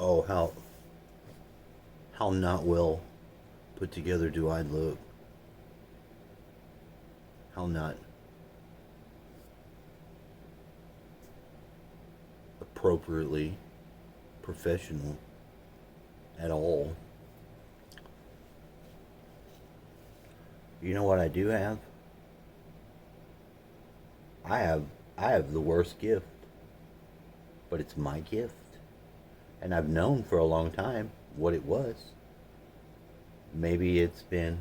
Oh, how not well put together do I look? How not appropriately professional at all? You know what I do have? I have I have the worst gift, but it's my gift. And I've known for a long time what it was. Maybe it's been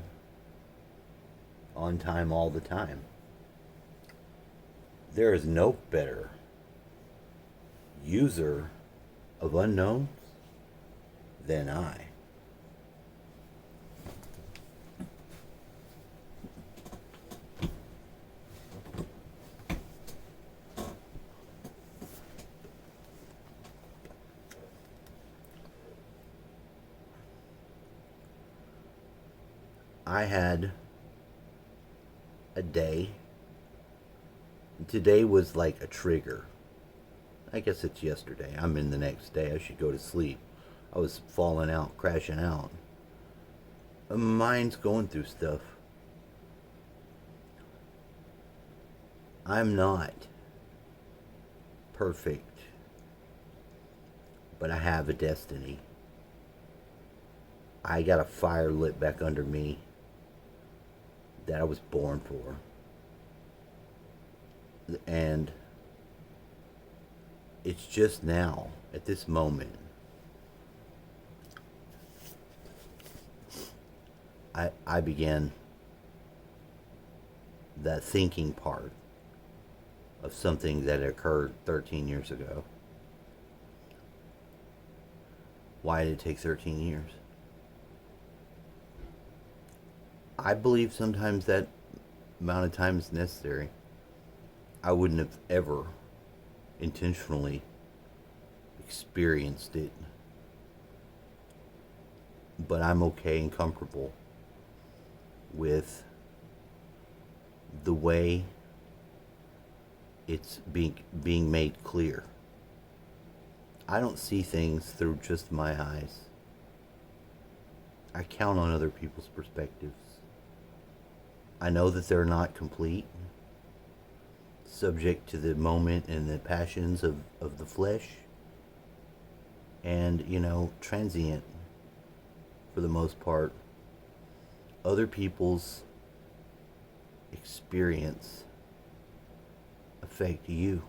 on time all the time. There is no better user of unknowns than I. I had a day. Today was like a trigger. I guess it's yesterday. I'm in the next day. I should go to sleep. I was falling out, crashing out. My mind's going through stuff. I'm not perfect, but I have a destiny. I got a fire lit back under me that I was born for. And it's just now, at this moment, I began that thinking part of something that occurred 13 years ago. Why did it take 13 years? I believe sometimes that amount of time is necessary. I wouldn't have ever intentionally experienced it, but I'm okay and comfortable with the way it's being made clear. I don't see things through just my eyes. I count on other people's perspectives. I know that they're not complete, subject to the moment and the passions of the flesh, and, transient for the most part. Other people's experience affect you,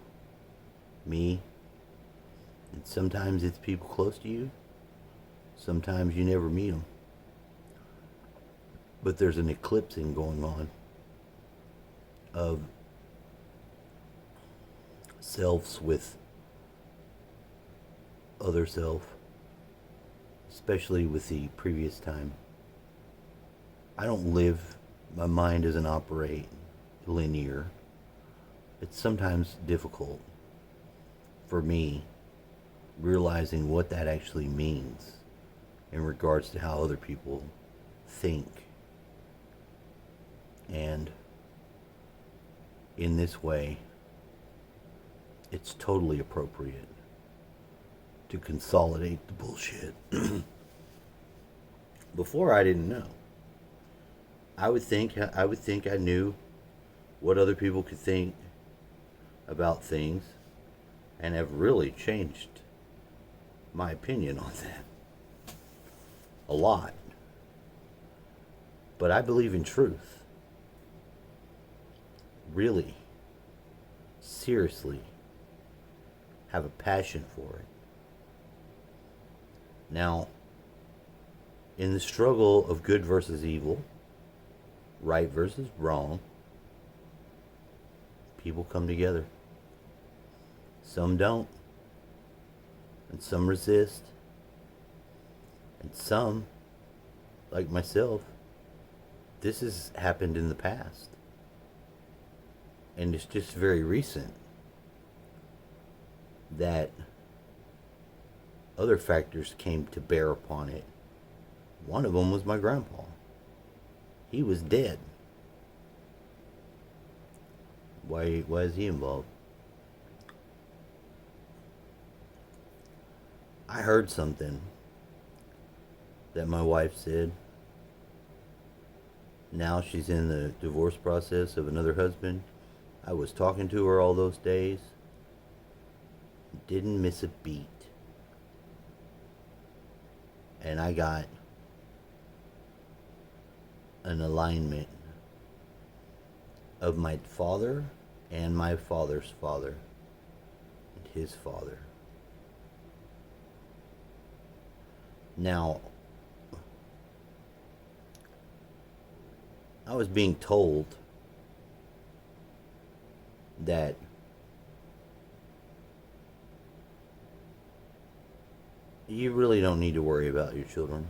me, and sometimes it's people close to you, sometimes you never meet them. But there's an eclipsing going on of selves with other self, especially with the previous time. I don't live, my mind doesn't operate linear. It's sometimes difficult for me realizing what that actually means in regards to how other people think. And in this way, it's totally appropriate to consolidate the bullshit. Before, I didn't know. I would think I knew what other people could think about things, and have really changed my opinion on that a lot. But I believe in truth. Really, seriously, have a passion for it. Now, in the struggle of good versus evil, right versus wrong, people come together. Some don't, and some resist, and some, like myself, this has happened in the past. And it's just very recent that other factors came to bear upon it. One of them was my grandpa. He was dead. Why is he involved? I heard something that my wife said. Now she's in the divorce process of another husband. I was talking to her all those days. Didn't miss a beat. And I got an alignment of my father and my father's father and his father. Now, I was being told that you really don't need to worry about your children.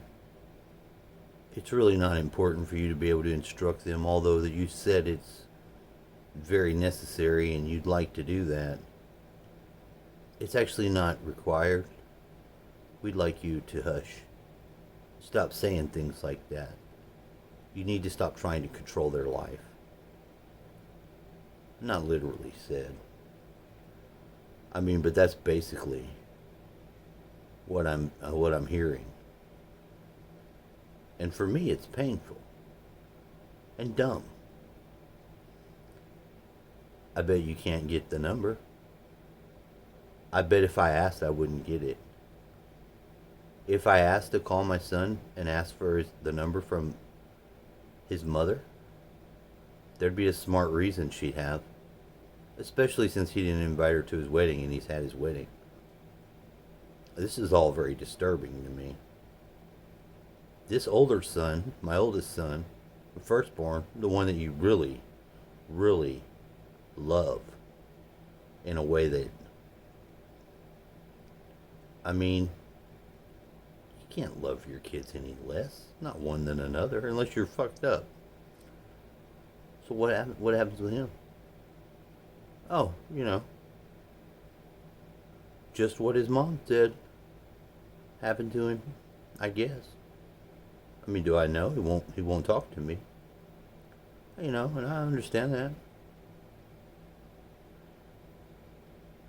It's really not important for you to be able to instruct them, although that you said it's very necessary and you'd like to do that. It's actually not required. We'd like you to hush. Stop saying things like that. You need to stop trying to control their life. Not literally said. I mean, but that's basically what I'm hearing. And for me, it's painful and dumb. I bet you can't get the number. I bet if I asked, I wouldn't get it. If I asked to call my son and ask for the number from his mother, there'd be a smart reason she'd have. Especially since he didn't invite her to his wedding and he's had his wedding. This is all very disturbing to me. This older son, my oldest son, the firstborn, the one that you really, really love in a way that, I mean, you can't love your kids any less, not one than another, unless you're fucked up. So what happens with him? Oh, just what his mom said happened to him, I guess. I mean, do I know? He won't talk to me. And I understand that.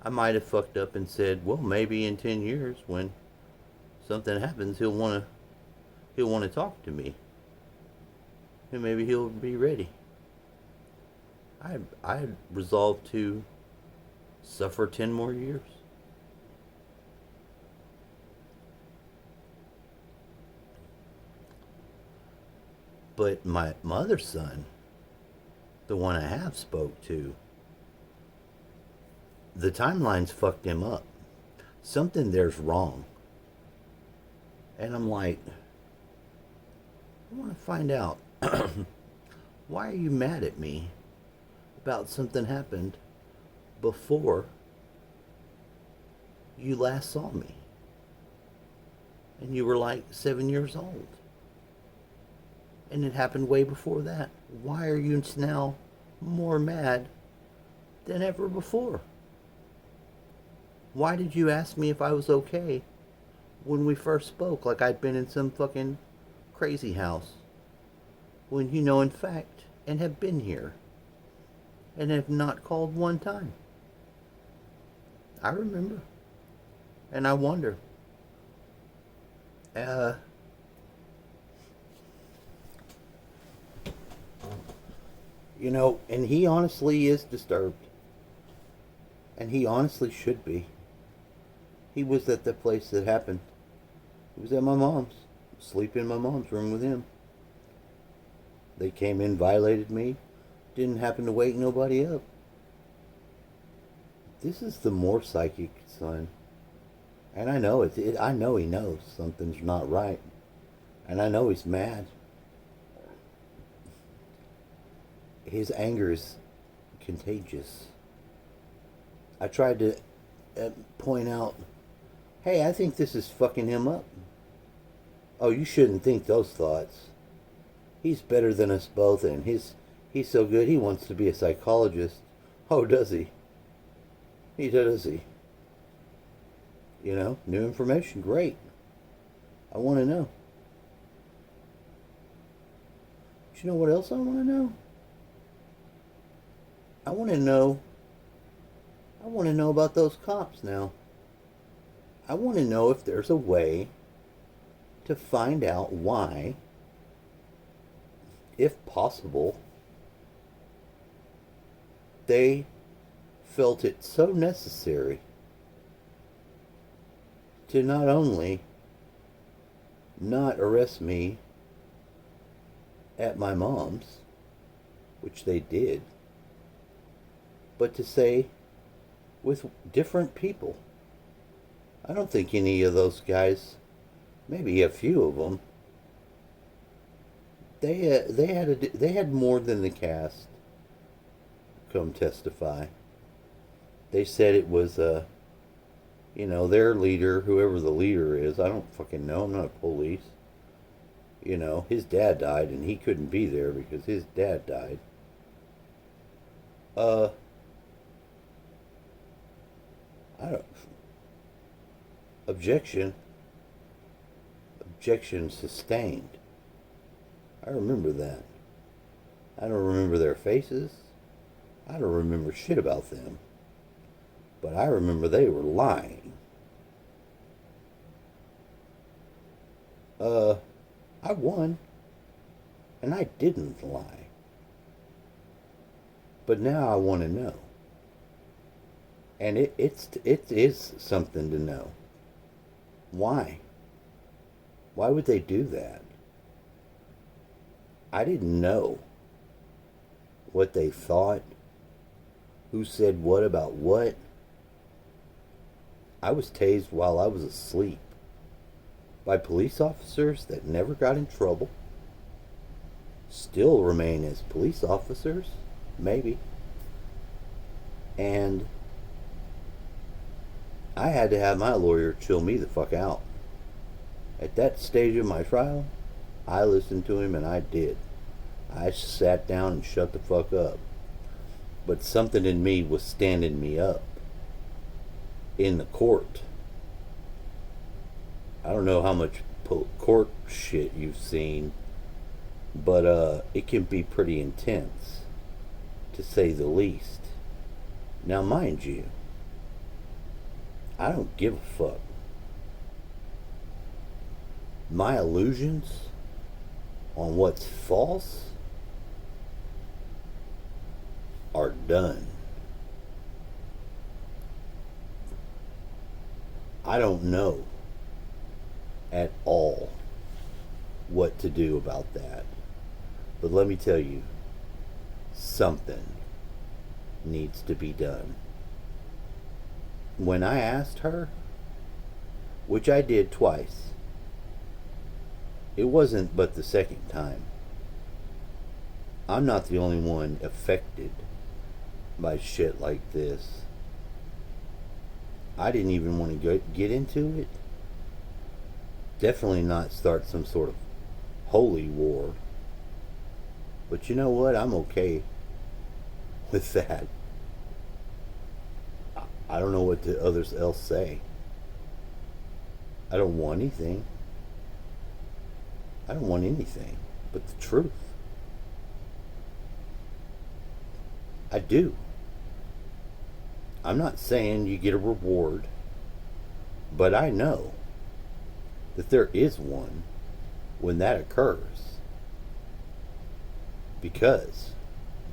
I might have fucked up and said, well, maybe in 10 years when something happens, he'll want to talk to me. And maybe he'll be ready. I resolved to suffer 10 more years. But my other son, the one I have spoke to, the timeline's fucked him up. Something there's wrong. And I'm like, I want to find out. Why are you mad at me about something happened before you last saw me? And you were like 7 years old. And it happened way before that. Why are you now more mad than ever before? Why did you ask me if I was okay when we first spoke, like I'd been in some fucking crazy house? When you know in fact, and have been here, and have not called one time. I remember. And I wonder. And he honestly is disturbed. And he honestly should be. He was at the place that happened. He was at my mom's. Sleeping in my mom's room with him. They came in, violated me. Didn't happen to wake nobody up. This is the more psychic son. And I know I know he knows something's not right. And I know he's mad. His anger is contagious. I tried to point out, hey, I think this is fucking him up. Oh, you shouldn't think those thoughts. He's better than us both, and he's so good he wants to be a psychologist. Oh, does he? Does he? New information, great. I want to know. But you know what else I want to know? I want to know about those cops now. I want to know if there's a way to find out why, if possible, they felt it so necessary to not only not arrest me at my mom's, which they did, but to say with different people. I don't think any of those guys, maybe a few of them, they had more than the cast come testify. They said it was their leader, whoever the leader is. I don't fucking know. I'm not police. His dad died and he couldn't be there because his dad died. I don't. Objection. Objection sustained. I remember that. I don't remember their faces. I don't remember shit about them. But I remember they were lying. I won. And I didn't lie. But now I want to know. And it is something to know. Why? Why would they do that? I didn't know what they thought, who said what about what. I was tased while I was asleep by police officers that never got in trouble, still remain as police officers, maybe. And I had to have my lawyer chill me the fuck out. At that stage of my trial, I listened to him, and I did. I sat down and shut the fuck up. But something in me was standing me up in the court. I don't know how much court shit you've seen, but it can be pretty intense, to say the least. Now, mind you, I don't give a fuck. My illusions on what's false are done. I don't know at all what to do about that. But let me tell you, something needs to be done. When I asked her, which I did twice, it wasn't but the second time. I'm not the only one affected by shit like this. I didn't even want to get into it. Definitely not start some sort of holy war. But you know what? I'm okay with that. I don't know what the others else say. I don't want anything. I don't want anything but the truth. I do. I'm not saying you get a reward, but I know that there is one when that occurs. Because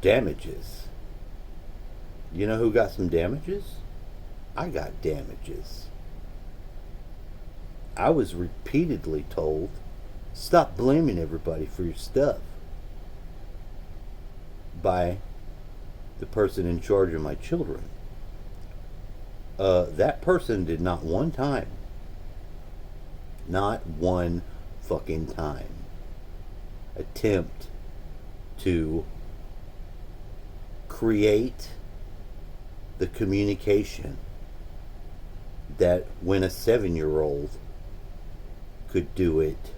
damages. You know who got some damages? I got damages. I was repeatedly told, stop blaming everybody for your stuff, by the person in charge of my children. That person did not one time, not one fucking time, attempt to create the communication that when a 7-year-old could do it,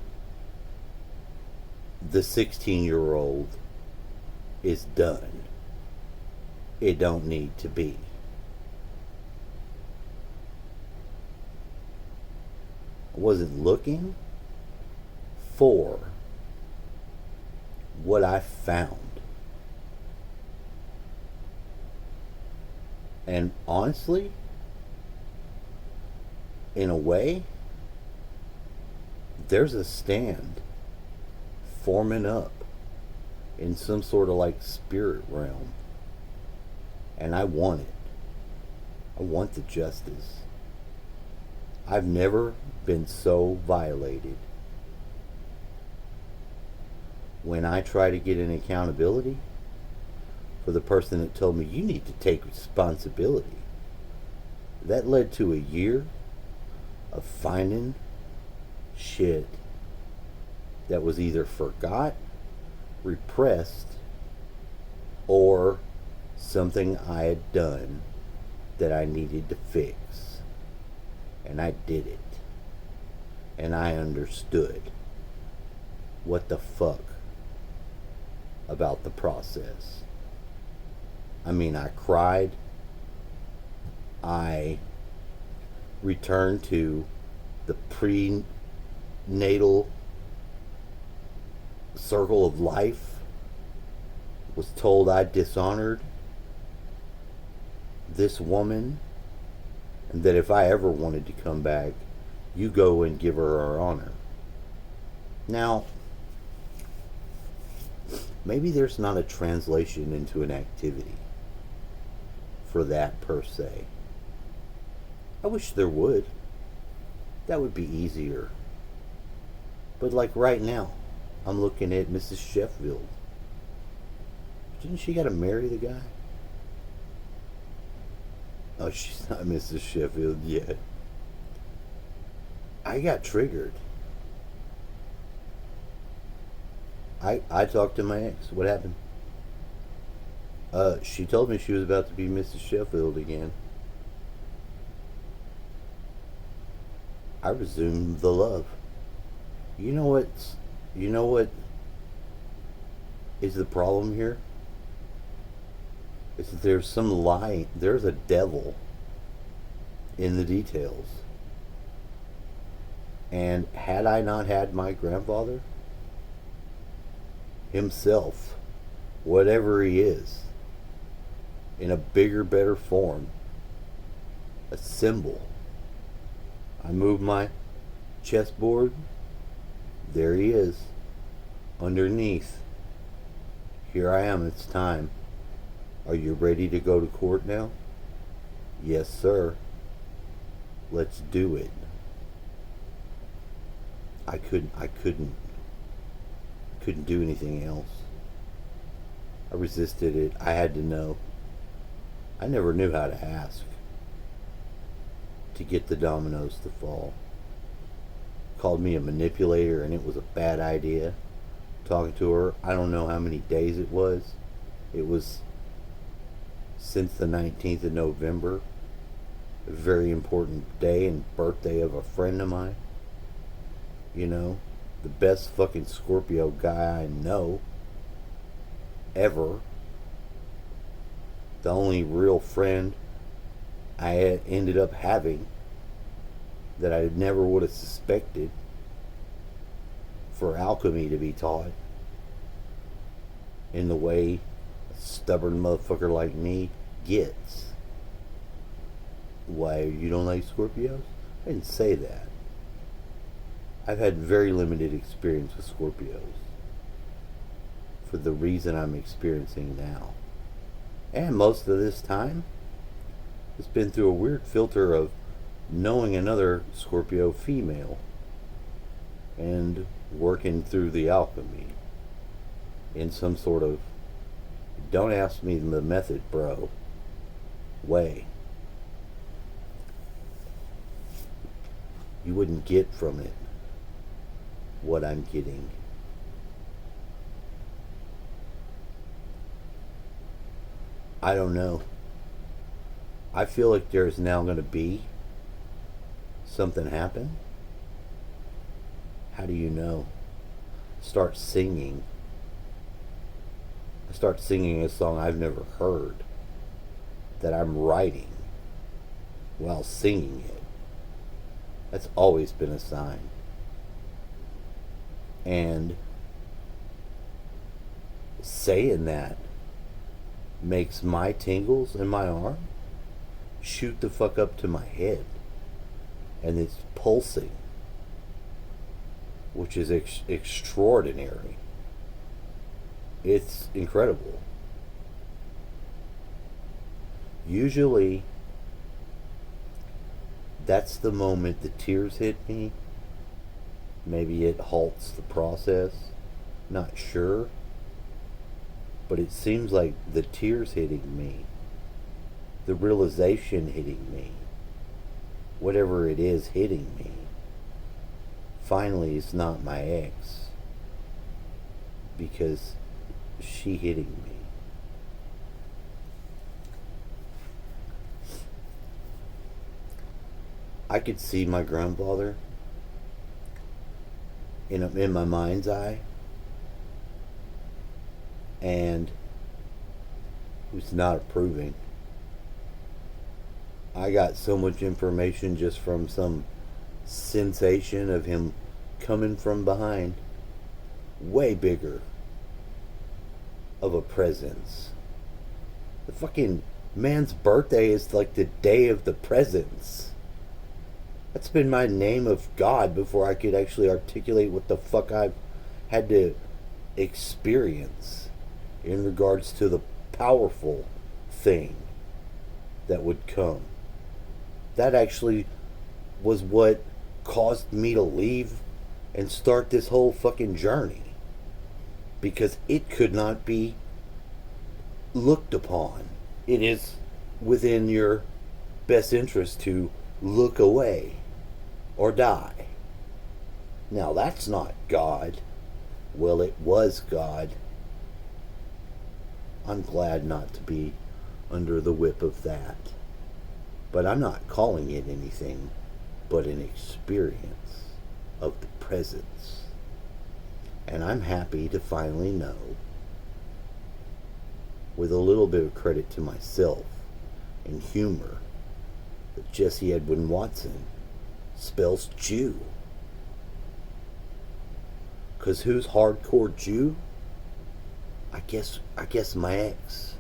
the 16-year-old is done. It don't need to be. I wasn't looking for what I found. And honestly, in a way, there's a stand forming up in some sort of like spirit realm. And I want it. I want the justice. I've never been so violated. When I try to get an accountability for the person that told me you need to take responsibility, that led to a year of finding shit that was either forgot, repressed, or something I had done that I needed to fix. And I did it. And I understood what the fuck about the process. I mean, I cried. I returned to the prenatal circle of life. Was told I dishonored this woman, and that if I ever wanted to come back, you go and give her her honor. Now, maybe there's not a translation into an activity for that per se. I wish there would. That would be easier. But like right now, I'm looking at Mrs. Sheffield. Didn't she gotta marry the guy? Oh, she's not Mrs. Sheffield yet. I got triggered. I talked to my ex. What happened? She told me she was about to be Mrs. Sheffield again. I resumed the love. You know what is the problem here? Is that there's some lie, there's a devil in the details. And had I not had my grandfather himself, whatever he is, in a bigger, better form, a symbol, I move my chessboard, there he is, underneath. Here I am, it's time. Are you ready to go to court now? Yes, sir. Let's do it. I couldn't do anything else. I resisted it. I had to know. I never knew how to ask to get the dominoes to fall. Called me a manipulator, and it was a bad idea. Talking to her, I don't know how many days it was. It was since the 19th of November, a very important day and birthday of a friend of mine. You know, the best fucking Scorpio guy I know ever. The only real friend I had ended up having that I never would have suspected for alchemy to be taught in the way a stubborn motherfucker like me gets. Why, you don't like Scorpios? I didn't say that. I've had very limited experience with Scorpios for the reason I'm experiencing now. And most of this time, it's been through a weird filter of knowing another Scorpio female and working through the alchemy in some sort of, don't ask me the method, bro, way. You wouldn't get from it what I'm getting. I don't know. I feel like there's now going to be something happen. How do you know? Start singing. I start singing a song I've never heard that I'm writing while singing it. That's always been a sign. And saying that makes my tingles in my arm shoot the fuck up to my head. and it's pulsing, which is extraordinary. It's incredible. Usually, that's the moment the tears hit me. Maybe it halts the process. Not sure. But it seems like the tears hitting me, the realization hitting me, whatever it is hitting me, finally it's not my ex, because she hitting me. I could see my grandfather in my mind's eye, and who's not approving. I got so much information just from some sensation of him coming from behind. Way bigger of a presence. The fucking man's birthday is like the day of the presents. That's been my name of God before I could actually articulate what the fuck I've had to experience in regards to the powerful thing that would come. That actually was what caused me to leave and start this whole fucking journey. Because it could not be looked upon. It is within your best interest to look away or die. Now that's not God. Well, it was God. I'm glad not to be under the whip of that. But I'm not calling it anything but an experience of the presence. And I'm happy to finally know, with a little bit of credit to myself and humor, that Jesse Edwin Watson spells Jew. 'Cause who's hardcore Jew? I guess my ex.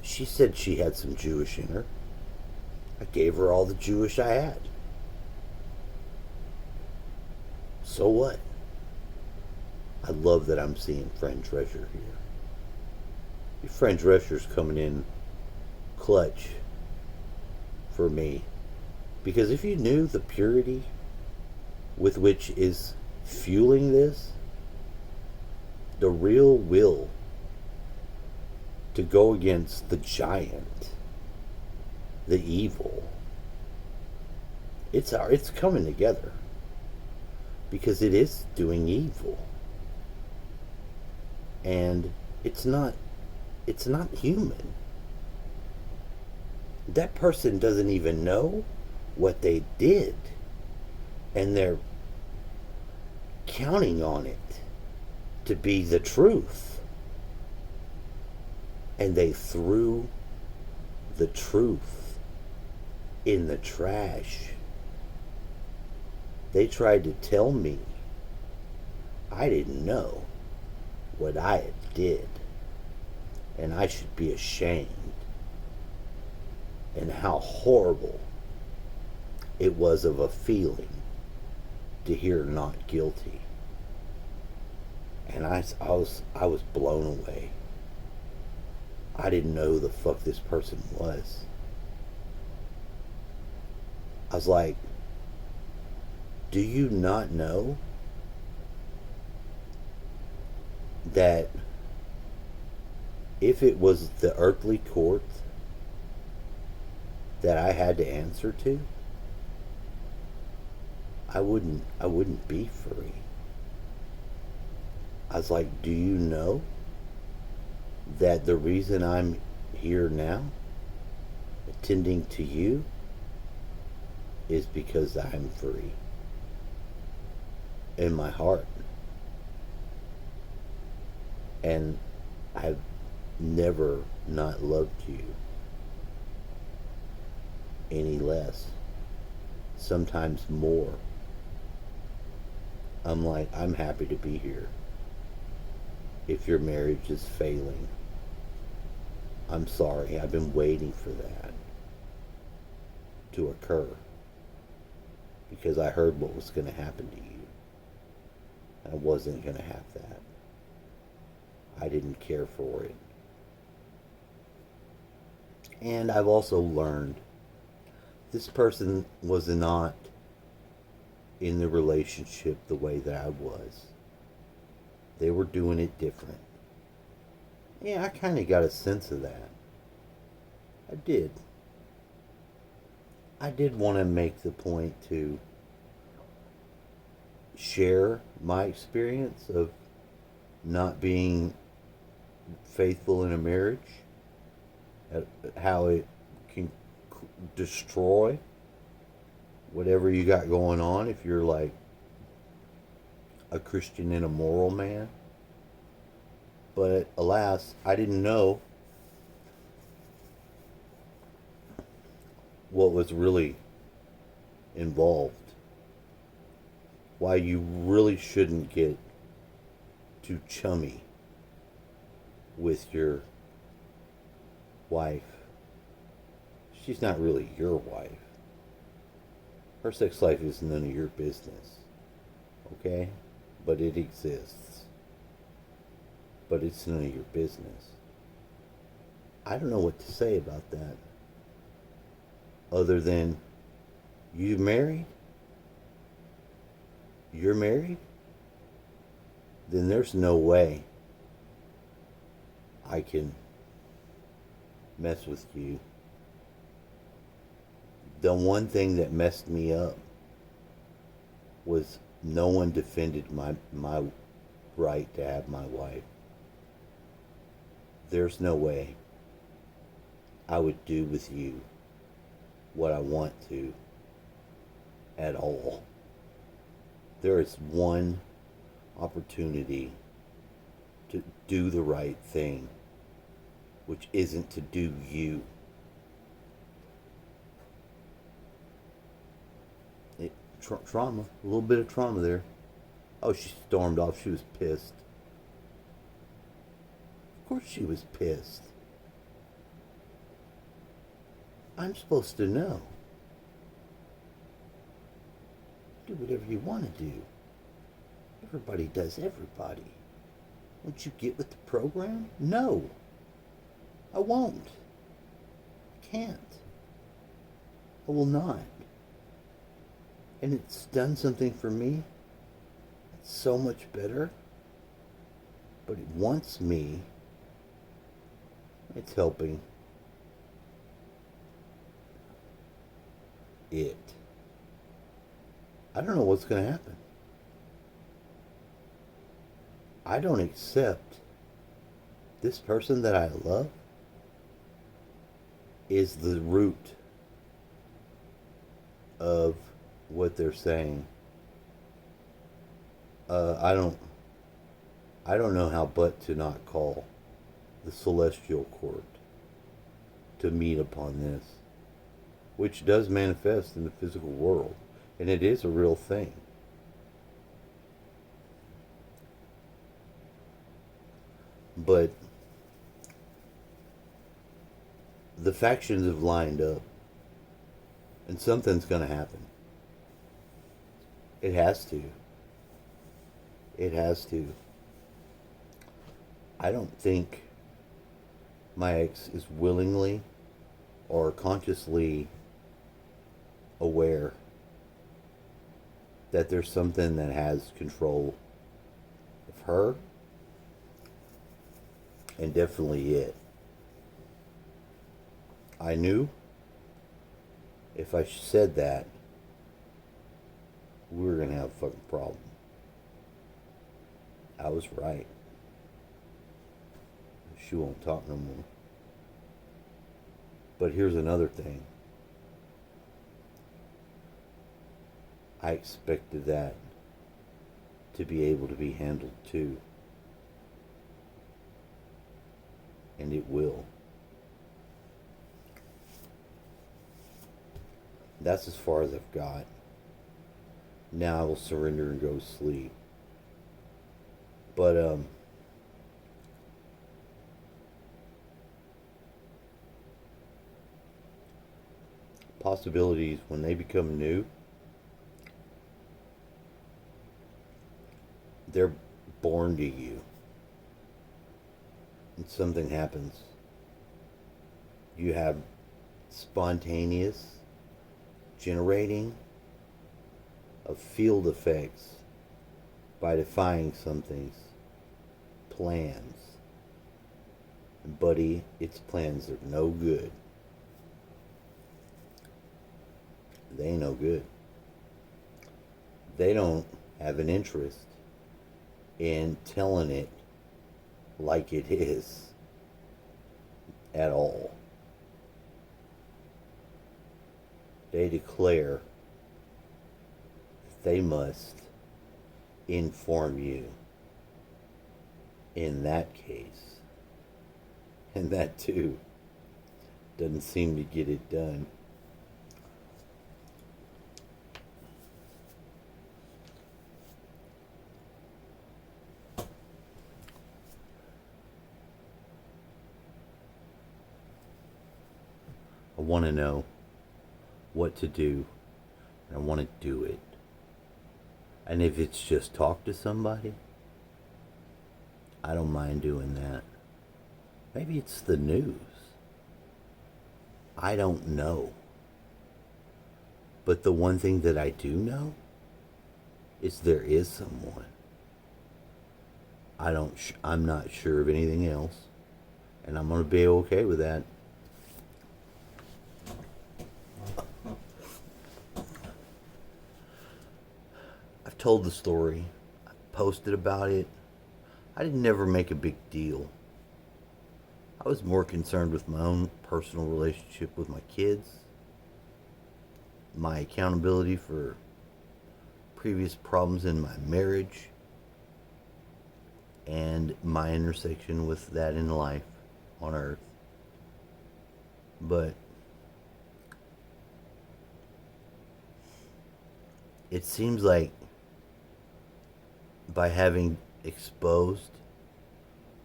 She said she had some Jewish in her. I gave her all the Jewish I had. So what? I love that I'm seeing Friend Treasure here. Your Friend Treasure's coming in clutch for me. Because if you knew the purity with which is fueling this, the real will to go against the giant, the evil, it's coming together. Because it is doing evil. And it's not human. That person doesn't even know what they did, and they're counting on it to be the truth, and they threw the truth in the trash. They tried to tell me I didn't know what I had did, and I should be ashamed, and how horrible it was of a feeling to hear not guilty. And I was blown away. I didn't know who the fuck this person was. I was like, do you not know that if it was the earthly court that I had to answer to, I wouldn't be free. I was like, do you know that the reason I'm here now, attending to you, is because I'm free in my heart. And I've never not loved you any less, sometimes more. I'm like, I'm happy to be here. If your marriage is failing, I'm sorry. I've been waiting for that to occur. because I heard what was going to happen to you. I wasn't going to have that. I didn't care for it. And I've also learned this person was not in the relationship the way that I was. They were doing it different. Yeah, I kind of got a sense of that. I did. I did want to make the point to share my experience of not being faithful in a marriage, how it can destroy whatever you got going on if you're like a Christian and a moral man. But alas, I didn't know what was really involved. Why you really shouldn't get too chummy with your wife. She's not really your wife. Her sex life is none of your business. Okay? But it exists. But it's none of your business. I don't know what to say about that. Other than, you married? You're married? Then there's no way I can mess with you. The one thing that messed me up was no one defended my right to have my wife. There's no way I would do with you what I want to at all. There is one opportunity to do the right thing, which isn't to do you. Trauma, a little bit of trauma there. Oh, she stormed off. She was pissed. Of course she was pissed. I'm supposed to know. Do whatever you want to do. Everybody does everybody. Won't you get with the program? No. I won't. I can't. I will not. And it's done something for me. It's so much better. But it wants me. It's helping it. I don't know what's going to happen. I don't accept this person that I love is the root of what they're saying. I don't know how but to not call the celestial court to meet upon this, which does manifest in the physical world, and it is a real thing. But the factions have lined up, and something's going to happen. It has to. It has to. I don't think my ex is willingly or consciously aware that there's something that has control of her and definitely it. I knew if I said that, we were going to have a fucking problem. I was right. She won't talk no more. But here's another thing. I expected that to be able to be handled too. And it will. That's as far as I've got. Now I will surrender and go to sleep. But possibilities when they become new they're born to you. And something happens. You have spontaneous generating of field effects by defying something's plans. And buddy, its plans are no good. They ain't no good. They don't have an interest in telling it like it is at all. They declare that they must inform you in that case. And that too doesn't seem to get it done. I want to know what to do, and I want to do it. And if it's just talk to somebody, I don't mind doing that. Maybe it's the news. I don't know. But the one thing that I do know is there is someone. I'm not sure of anything else, and I'm going to be okay with that. I've told the story. I've posted about it. I didn't never make a big deal. I was more concerned with my own personal relationship with my kids, my accountability for previous problems in my marriage, and my intersection with that in life on earth. But it seems like by having exposed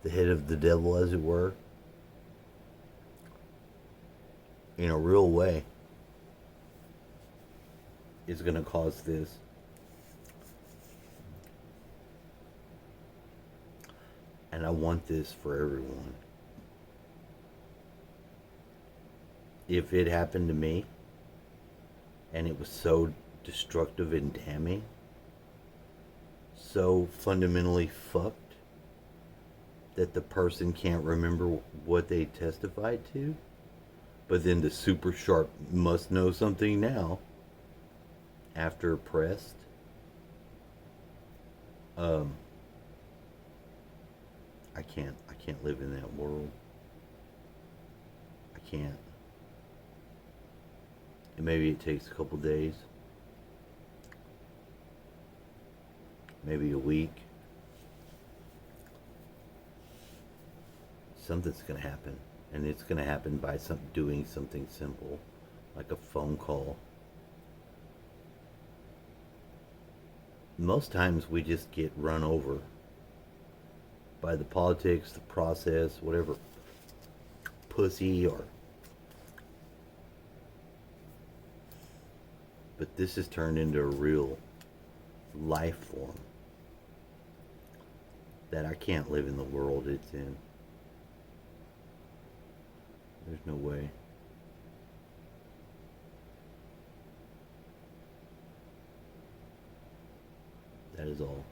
the head of the devil, as it were, in a real way, is going to cause this. And I want this for everyone. If it happened to me and it was so destructive and damning, so fundamentally fucked that the person can't remember what they testified to, but then the super sharp must know something now after pressed. I can't live in that world. I can't. And maybe it takes a couple days, maybe a week. Something's gonna happen, and it's gonna happen by doing something simple, like a phone call. Most times we just get run over by the politics, the process, whatever pussy or. But this has turned into a real life form that I can't live in the world it's in. There's no way. That is all.